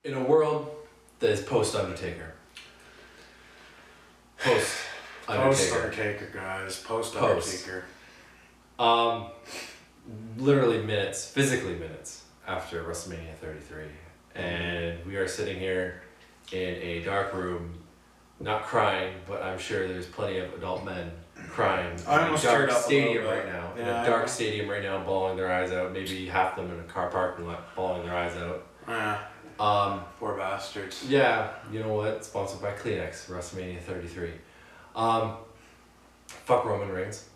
in a world that is post-Undertaker. Post-Undertaker, guys. Post-Undertaker. Literally minutes, physically minutes after WrestleMania 33. And we are sitting here in a dark room, not crying, but I'm sure there's plenty of adult men crying in a dark stadium right now. In a dark stadium right now, bawling their eyes out. Maybe half them in a car parking lot, bawling their eyes out. Poor bastards. Yeah, you know what? Sponsored by Kleenex, WrestleMania 33. Fuck Roman Reigns.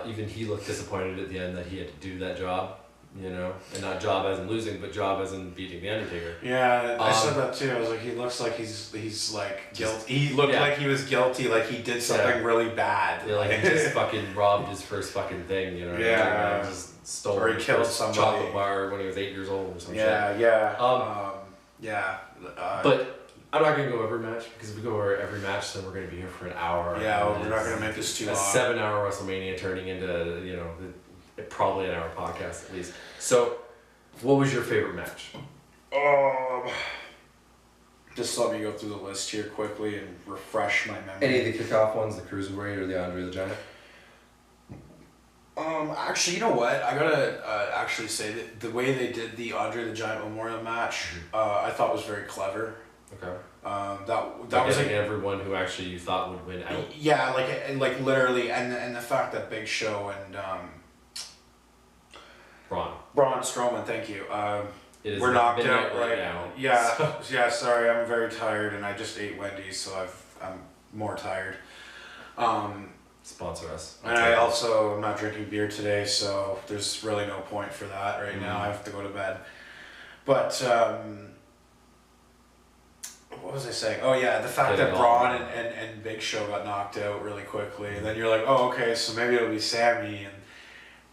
Even he looked disappointed at the end that he had to do that job, you know, and not job as in losing, but job as in beating the Undertaker. Yeah, I said that too. I was like, he looks like he's like guilty. He looked like he was guilty, like he did something really bad. Yeah, like he just fucking robbed his first fucking thing, you know. Yeah. Just stole or he his killed first somebody. chocolate bar when he was 8 years old or some shit. Yeah. But I'm not gonna go every match, because if we go over every match, then we're gonna be here for an hour. Yeah, we're not gonna make this too long. A 7-hour WrestleMania turning into, you know, probably an hour podcast at least. So, what was your favorite match? Just let me go through the list here quickly and refresh my memory. Any of the kickoff ones, the Cruiserweight or the Andre the Giant? Actually, you know what? I gotta actually say that the way they did the Andre the Giant Memorial match, I thought was very clever. Okay. That was like everyone who actually you thought would win out. Yeah, like literally, and the fact that Big Show and Braun Strowman, thank you. We're knocked out right now. Yeah, so. Yeah. Sorry, I'm very tired, and I just ate Wendy's, so I'm more tired. Sponsor us. And I also am not drinking beer today, so there's really no point for that right now. I have to go to bed. But what was I saying? Oh yeah, the fact that Braun and Big Show got knocked out really quickly, and then you're like, oh okay, so maybe it'll be Sammy, and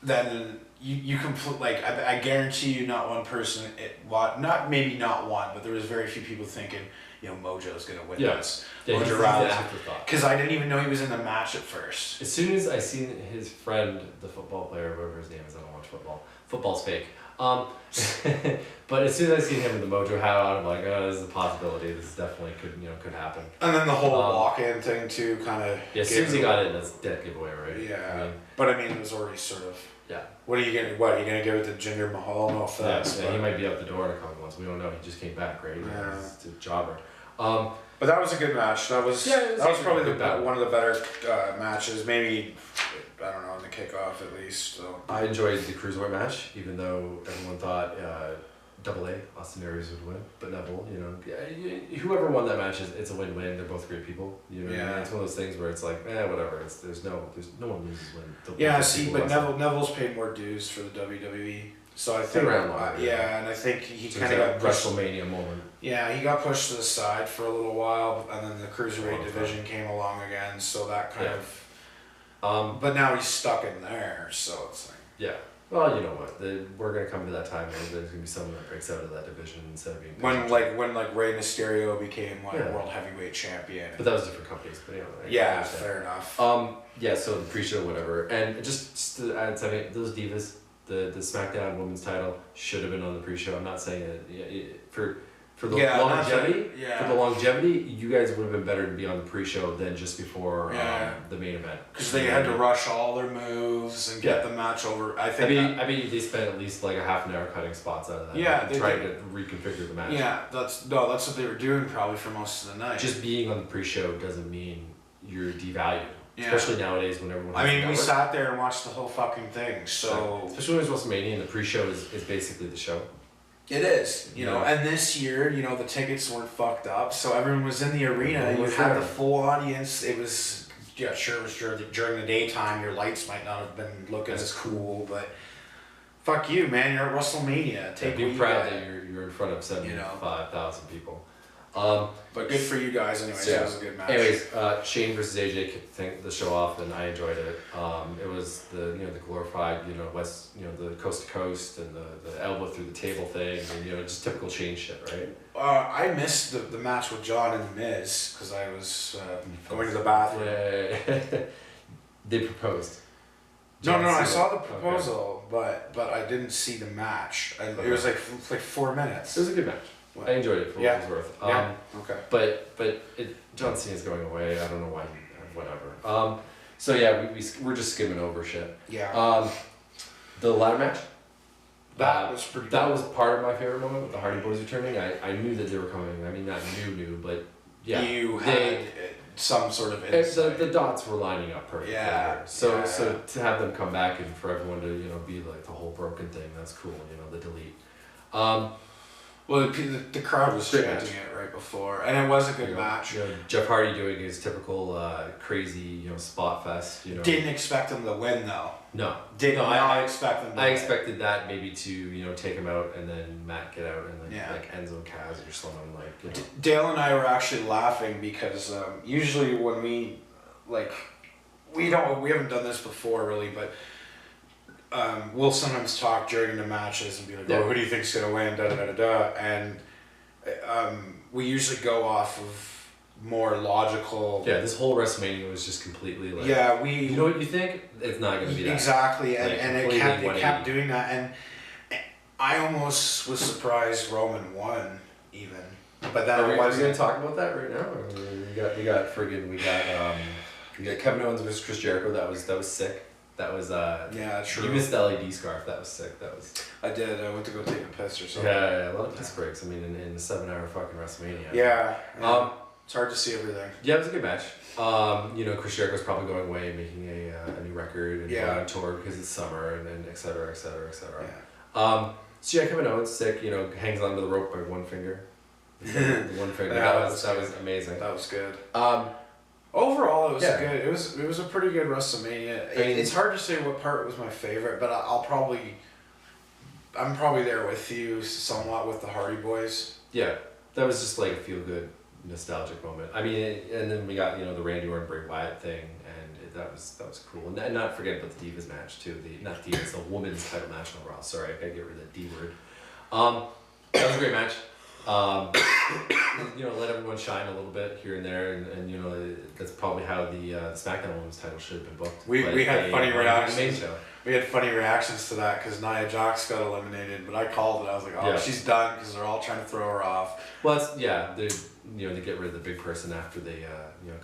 then you complete, like, I guarantee you not one person, maybe not one, but there was very few people thinking, you know, Mojo's gonna win this. Yeah, he's the afterthought. Because I didn't even know he was in the match at first. As soon as I seen his friend, the football player, whatever his name is, I don't watch football. Football's fake. But as soon as I seen him in the Mojo hat on, I'm like, oh, this is a possibility. This definitely could happen. And then the whole walk-in thing too, kind of. Yeah, as soon as he got in, that's a dead giveaway, right? Yeah. But I mean, it was already sort of. Yeah. What are you gonna give it to Jinder Mahal? No offense. Yeah, he might be out the door in a couple months. We don't know. He just came back, right? Yeah. He's a jobber. But that was a good match. That was probably one of the better matches. Maybe, I don't know, in the kickoff at least. So. I enjoyed the Cruiserweight match, even though everyone thought Double A, Austin Aries would win. But Neville, you know, whoever won that match, it's a win-win. They're both great people. You know, yeah. It's one of those things where it's like, whatever. There's no one loses when. Yeah, see, but Neville's paid more dues for the WWE. So I think, and I think he kind of got pushed. WrestleMania moment. Yeah, he got pushed to the side for a little while, and then the Cruiserweight division came along again, so that kind of. But now he's stuck in there, so it's like. Yeah. Well, you know what? We're gonna come to that time where there's gonna be someone that breaks out of that division instead of being. When Rey Mysterio became World Heavyweight Champion. But that was different companies. But anyway. Yeah, fair enough. Yeah. So the pre-show, whatever, and just to add something, those divas. The SmackDown Women's title should have been on the pre-show. I'm not saying it for the longevity. For the longevity, you guys would have been better to be on the pre-show than just before the main event. Because they had to rush all their moves and get the match over. I mean, they spent at least like a half an hour cutting spots out of that. Yeah, trying to reconfigure the match. Yeah, that's what they were doing probably for most of the night. Just being on the pre-show doesn't mean you're devalued. Yeah. Especially nowadays when everyone has we sat there and watched the whole fucking thing, so... Especially when it's WrestleMania and the pre-show is basically the show. It is, you know, and this year, you know, the tickets weren't fucked up, so everyone was in the arena, you had the full audience, it was, sure it was during the daytime, your lights might not have been looking as cool, but... Fuck you, man, you're at WrestleMania, be proud that you're in front of 75,000 people. But good for you guys anyways. It was a good match. Anyways, Shane versus AJ kicked the show off, and I enjoyed it. It was the glorified the coast to coast and the elbow through the table thing, and just typical Shane shit, right? I missed the match with John and The Miz because I was going to the bathroom. Yeah. They proposed. No, I saw the proposal, but I didn't see the match. It was like 4 minutes. It was a good match. What? I enjoyed it for what it was worth. Okay. But John Cena's going away. I don't know why. Whatever. So yeah, we're just skimming over shit. Yeah. The ladder match. That was pretty. That was part of my favorite moment with the Hardy Boys returning. I knew that they were coming. I mean, not new, but yeah. You had some sort of insight. The dots were lining up perfectly. Yeah. So to have them come back and for everyone to be like the whole broken thing, that's cool. The delete. Well, the crowd was chanting it right before, and it was a good match. Jeff Hardy doing his typical crazy spot fest. Didn't expect him to win though. No. I expect him to I win. expected that maybe to take him out and then Matt get out and then like Enzo and Kaz or someone Dale and I were actually laughing because usually when we haven't done this before really, but we'll sometimes talk during the matches and be like, who do you think's gonna win? Da da da da da. And we usually go off of more logical. Yeah, this whole WrestleMania was just completely like. Yeah, You know what you think? It's not gonna be that. Exactly, and it kept doing that, and I almost was surprised Roman won even, but then Are we wasn't. gonna talk about that right now? We got Kevin Owens versus Chris Jericho. That was sick. That was true. You missed the LED scarf. That was sick. I did. I went to go take a piss or something. Yeah, a lot of piss breaks. I mean, in the 7-hour fucking WrestleMania. Yeah. It's hard to see everything. Yeah, it was a good match. Chris Jericho's probably going away, making a new record and going on tour because it's summer and et cetera, et cetera, et cetera. Yeah. So yeah, Kevin Owens sick. Hangs onto the rope by one finger. The one finger. that was amazing. That was good. Overall, it was good. It was a pretty good WrestleMania. It's hard to say what part was my favorite, but I'm probably there with you somewhat with the Hardy Boys. Yeah, that was just like a feel good, nostalgic moment. I mean, and then we got the Randy Orton Bray Wyatt thing, and that was cool. And not forget about the Divas match too. The women's title match on Raw. Sorry, I gotta get rid of that D word. That was a great match. Let everyone shine a little bit here and there, and that's probably how the SmackDown Women's title should have been booked. We had funny reactions. We had funny reactions to that because Nia Jax got eliminated, but I called it. I was like, she's done because they're all trying to throw her off. Well, they get rid of the big person after they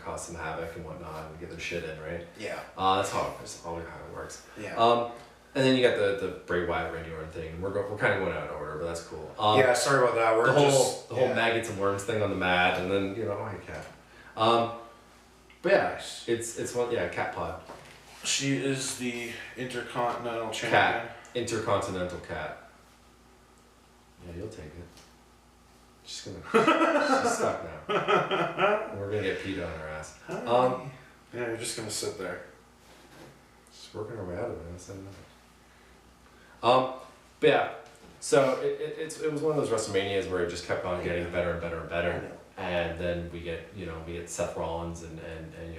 cause some havoc and whatnot and get their shit in, right? Yeah. That's how it works. Yeah. And then you got the Bray Wyatt Randy Orton thing. We're kind of going out of order, but that's cool. Sorry about that. The whole maggots and worms thing on the mat, and then cat. But yeah, it's one CastPod. She is the Intercontinental Champion. Cat. Intercontinental Cat. Yeah, you'll take it. She's stuck now. We're gonna get peed on her ass. Yeah, you're just gonna sit there. Just working our way out of it. That's another. But yeah, so it was one of those WrestleManias where it just kept on getting better and better and better, and then we get Seth Rollins and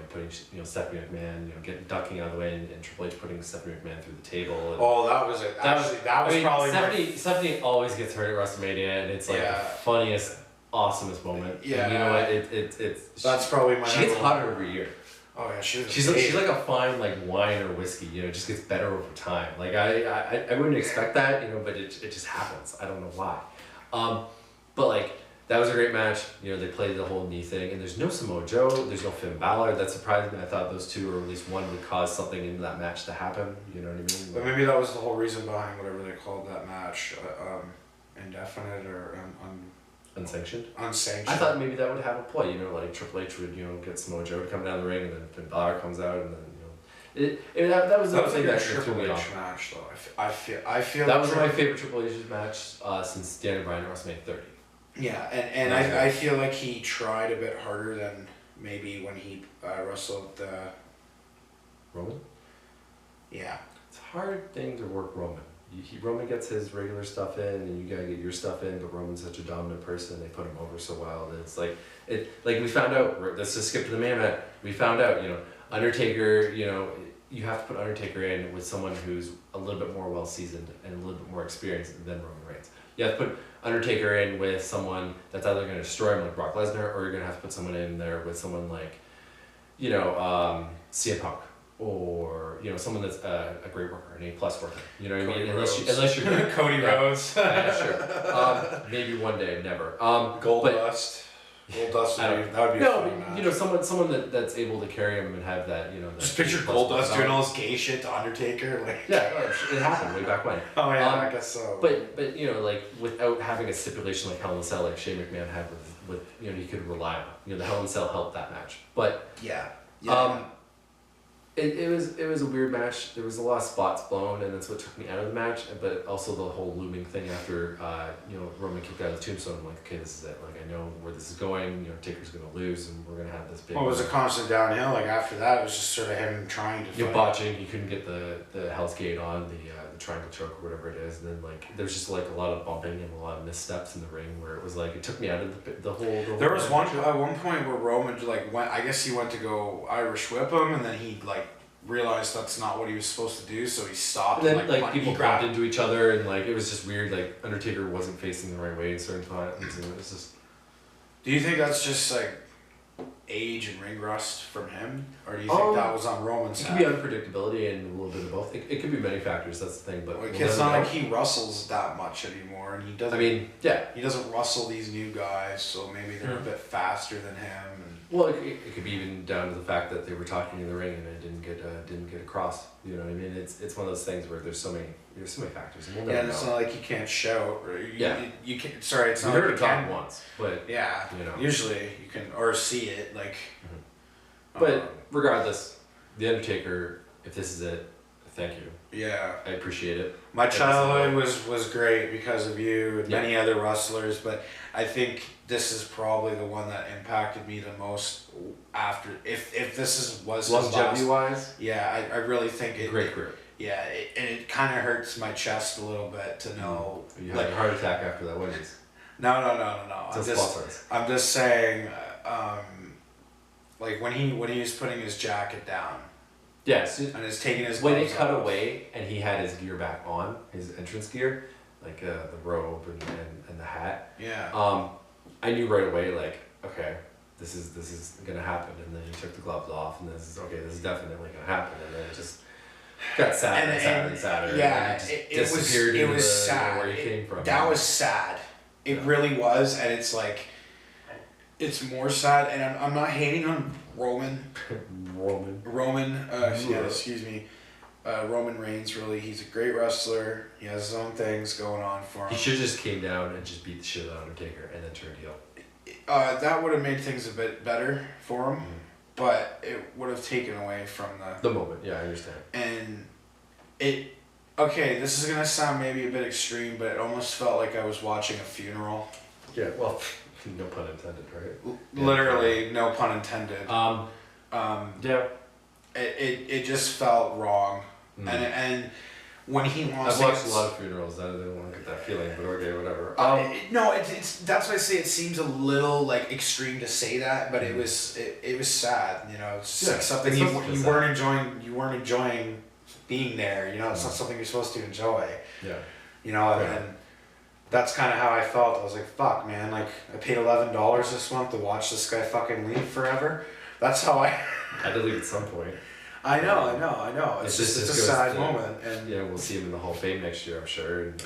putting Stephanie McMahon ducking out of the way and Triple H putting Stephanie McMahon through the table. And that was it. That was probably Stephanie always gets hurt at WrestleMania, and it's like the funniest, awesomest moment. Yeah, and you know what? That's probably my. She gets hotter every year. Oh yeah, she's like a fine wine or whiskey. It just gets better over time. Like I wouldn't expect that, but it just happens. I don't know why. But that was a great match. They played the whole knee thing, and there's no Samoa Joe, there's no Finn Balor. That surprised me. I thought those two, or at least one, would cause something in that match to happen. You know what I mean? But maybe that was the whole reason behind whatever they called that match, indefinite or unsanctioned. Unsanctioned. I thought maybe that would have a play. Triple H would get Samoa Joe to come down the ring, and then Finn Balor comes out, and then that was the thing that Triple H match though. I feel that was my favorite Triple H's match since Daniel Bryan at WrestleMania 30. Yeah, and I feel like he tried a bit harder than maybe when he wrestled Roman. Yeah, it's a hard thing to work Roman. Roman gets his regular stuff in, and you gotta get your stuff in. But Roman's such a dominant person; they put him over so well that it's like we found out. Let's just skip to the main event. We found out, Undertaker. You have to put Undertaker in with someone who's a little bit more well seasoned and a little bit more experienced than Roman Reigns. You have to put Undertaker in with someone that's either going to destroy him like Brock Lesnar, or you're going to have to put someone in there with someone like, CM Punk, or someone that's a great worker, an A+ worker. You know what I Cody mean? Rhodes. Unless you're Cody Rhodes. yeah, sure. Maybe one day, never. Gold but, Dust. Gold Dust that would be a fun match. someone that's able to carry him and have that, Just picture Gold Dust doing all this gay shit to Undertaker, like. Yeah, it happened way back when. Oh yeah, I guess so. But like without having a stipulation like Hell in a Cell, like Shane McMahon had with he could rely on. The Hell in a Cell helped that match, but yeah. It was a weird match. There was a lot of spots blown, and that's what took me out of the match. But also the whole looming thing after Roman kicked out of the tombstone. I'm like, okay, this is it. Like I know where this is going. Taker's gonna lose, and we're gonna have this big. Well, it was a constant downhill. Like after that, it was just sort of him trying to. Botching. He couldn't get the Hell's Gate on the triangle choke or whatever it is, and then there's just like a lot of bumping and a lot of missteps in the ring where it was like it took me out of the whole. There was one point where Roman went. I guess he went to go Irish whip him, and then he realized that's not what he was supposed to do, so he stopped. And then people bumped into each other, and it was just weird. Like Undertaker wasn't facing the right way in certain times, and it was just. Do you think that's just age and ring rust from him, or do you think that was on Roman's side? It could be unpredictability and a little bit of both. It could be many factors. That's the thing, but it's not like he wrestles that much anymore, and he doesn't. I mean, yeah, he doesn't wrestle these new guys, so maybe they're a bit faster than him. Well, it could be even down to the fact that they were talking in the ring and it didn't get across. You know what I mean? It's one of those things where there's so many factors, and we'll never know. It's not like you can't shout. Or you can't. Sorry, it's not. You heard it talk once, but yeah, usually you can or see it But regardless, the Undertaker. If this is it, thank you. Yeah, I appreciate it. My childhood was great because of you and many other wrestlers, but I think this is probably the one that impacted me the most after. If this was longevity wise, yeah, I really think it. Great career. Yeah, and it kind of hurts my chest a little bit to know. You had a heart attack after that Wendy's. No. I'm just saying, when he was putting his jacket down. Yes, and is taking his. When it cut away and he had his gear back on, his entrance gear, the robe and the hat. Yeah. I knew right away, okay, this is gonna happen, and then he took the gloves off, and this is definitely gonna happen, and then it just got sadder and sadder. Yeah, and it disappeared. It was sad. Where he came from. That was sad. It really was, and it's it's more sad, and I'm not hating on Roman. Excuse me. Roman Reigns, really, he's a great wrestler. He has his own things going on for him. He should have just came down and just beat the shit out of Undertaker and then turned heel. That would have made things a bit better for him, but it would have taken away from the moment. Yeah, I understand. And this is gonna sound maybe a bit extreme, but it almost felt like I was watching a funeral. Yeah, well, no pun intended, right? Literally, no pun intended. Yeah. It just felt wrong, and when he lost. I've watched a lot of funerals. I didn't want to get that feeling, but okay, whatever. No, it's that's why I say it seems a little extreme to say that, but it was sad. It's something you weren't enjoying. You weren't enjoying being there. It's not something you're supposed to enjoy. Yeah. And that's kind of how I felt. I was like, fuck, man. I paid $11 this month to watch this guy fucking leave forever. That's how I. I had to leave at some point. I know. It's just a sad moment, and we'll see him in the Hall of Fame next year, I'm sure. And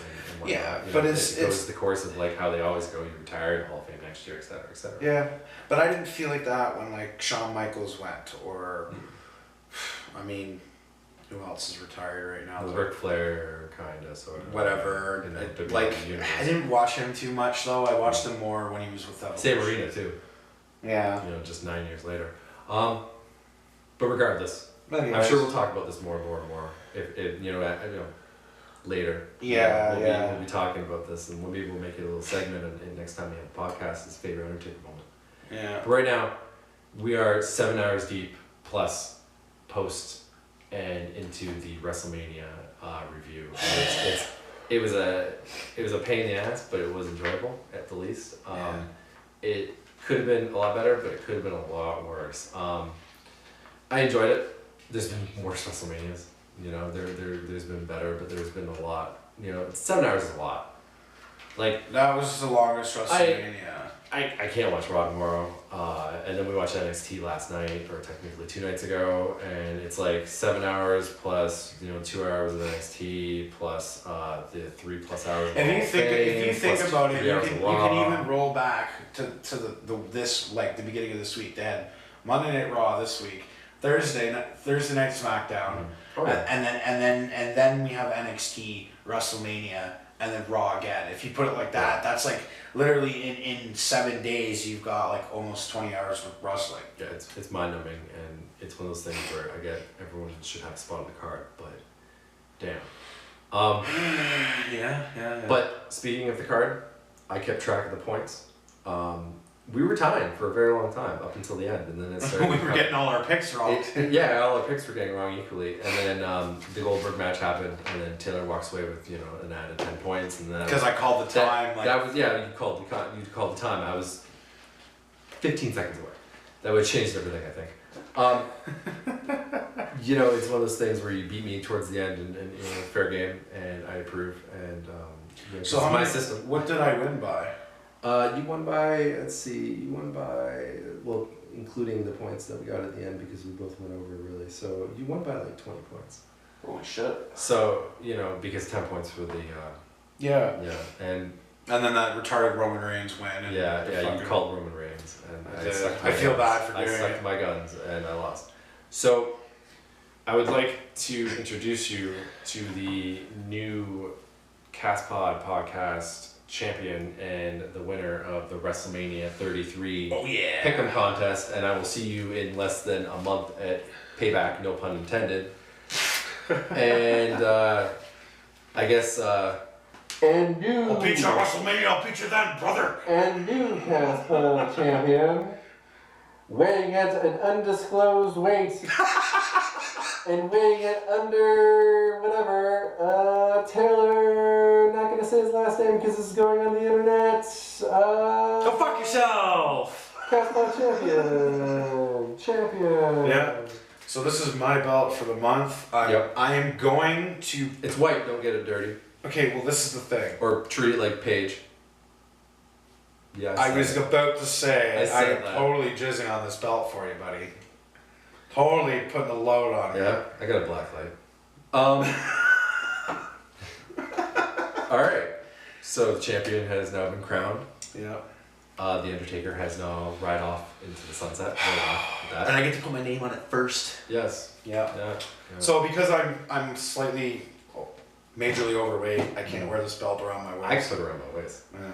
but it goes the course of how they always go. You retire in Hall of Fame next year, etc., etc. Yeah, but I didn't feel like that when Shawn Michaels went, or I mean, who else is retired right now? Ric Flair, kinda, sort of. Whatever. I didn't watch him too much though. I watched him more when he was with Evolution. Sam Marino too. Yeah. Just 9 years later. But regardless, I'm sure we'll talk about this more and more. If later. We'll be talking about this, and maybe we'll make it a little segment, and next time we have a podcast, is favorite Undertaker moment. Yeah. But right now, we are 7 hours deep plus post and into the Wrestlemania review. It was a pain in the ass, but it was enjoyable at the least. It could have been a lot better, but it could have been a lot worse. I enjoyed it. There's been worse WrestleManias. There's been better, but there's been a lot. 7 hours is a lot. That was the longest WrestleMania. I can't watch Raw tomorrow. And then we watched NXT last night, or technically 2 nights ago, and it's like 7 hours plus 2 hours of NXT plus the 3+ hours. Of If you think about it, you can even roll back to the beginning of this week. They had Monday Night Raw this week, Thursday night SmackDown, and then we have NXT, WrestleMania, and then Raw again. If you put it like that, that's like literally in 7 days you've got like almost 20 hours of wrestling. Yeah, it's mind numbing, and it's one of those things where I get everyone should have a spot on the card, but damn. Yeah. But speaking of the card, I kept track of the points. We were tying for a very long time up until the end, and then it started. We were getting all our picks wrong. All our picks were getting wrong equally, and then the Goldberg match happened, and then Taylor walks away with an added 10 points, and then because I called the time. You called the time. I was 15 seconds away. That would have changed everything, I think. It's one of those things where you beat me towards the end, and fair game, and I approve, and so my system. What did I win by? You won by, well, including the points that we got at the end because we both went over really. So you won by like 20 points. Holy shit. So, because 10 points for the, Yeah, and then that retarded Roman Reigns win. And you called Roman Reigns. And I feel bad for doing it. I sucked my guns and I lost. So I would like to introduce you to the new CastPod podcast champion and the winner of the WrestleMania 33 Pick'em contest, and I will see you in less than a month at Payback, no pun intended. And I guess and new I'll beat you at WrestleMania, I'll beat you then, brother. And new CastPod champion, weighing at an undisclosed weight and weighing at under whatever, Taylor, not gonna say his last name because this is going on the internet. Go fuck yourself! CastPod champion. Yeah. So this is my belt for the month. I am going to... It's white, don't get it dirty. Okay, well this is the thing. Or treat it like Paige. Yeah, I was about to say, I'm that. totally jizzing on this belt for you, buddy. Totally putting a load on it. Yeah, I got a black light. Alright, so the champion has now been crowned. Yeah. The Undertaker has now ride off into the sunset. And I get to put my name on it first. Yes. Yeah. Yeah. So because I'm slightly majorly overweight, I can't wear this belt around my waist. I can put it around my waist. Yeah.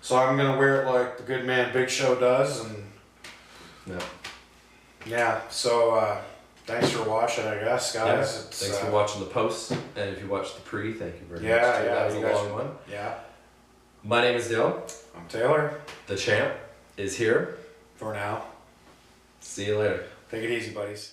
So I'm gonna wear it like the good man Big Show does, and yeah. So thanks for watching, I guess, guys. Yeah. Thanks for watching the post, and if you watched the pre, thank you very much. That was a long one. Yeah. My name is Dale. I'm Taylor. The champ is here. For now. See you later. Take it easy, buddies.